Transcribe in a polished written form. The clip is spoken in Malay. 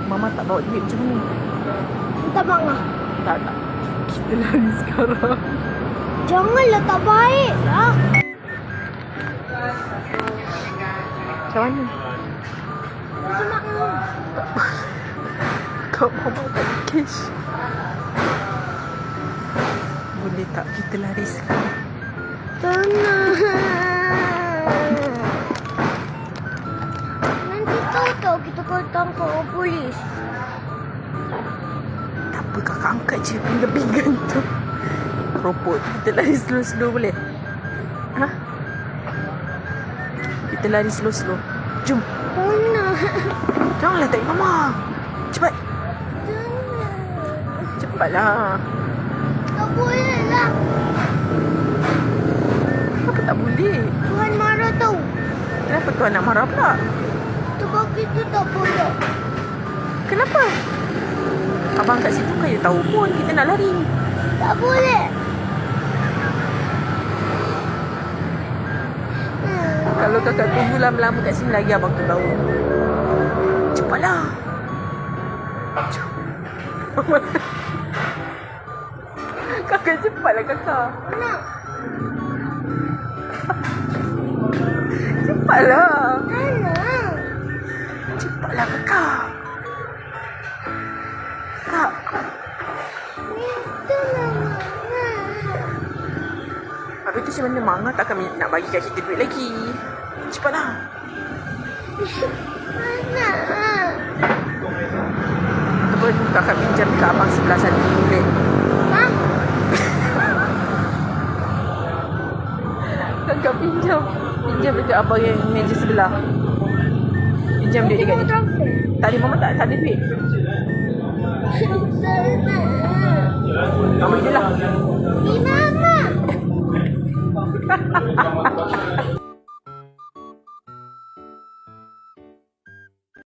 Mama tak bawa duit macam mana? Minta Mama. Tak. Kita lari sekarang. Janganlah, tak baik lah. Macam mana? Minta Mama. Kau Mama tak ada cash. Boleh tak kita lari sekarang? Tenang. Nanti tahu kita kena tangkap orang polis. Tak apa, kakak angkat je pinggan tu. Robot. Kita lari slow-slow boleh? Ha? Kita lari slow-slow. Jom. Tenang. Janganlah tarik Mama. Cepat. Tenang. Cepatlah. Tak boleh lah. Kenapa tak boleh? Tuhan marah tau. Kenapa tuan nak marah pula? Sebab kita tak boleh. Kenapa? Abang kat situ kan dia tahu pun kita nak lari. Tak boleh. Kalau kakak tunggu lama-lama kat sini lagi abang tu tahu. Cepatlah. Kakak cepatlah kakak. Nak. Cepatlah. Tenang. Cepatlah kakak. Kak. Tenang. Habis tu macam mana Mama takkan nak bagi kat kita duit lagi. Cepatlah. Tenang. Ataupun kakak pinjam kat abang sebelah sana boleh. Ha? Kakak pinjam dekat abang yang meja sebelah. Pinjam duit dekat dia. Transfer. Tadi Mama tak ada duit. Tenang. Mama je lah. Ina.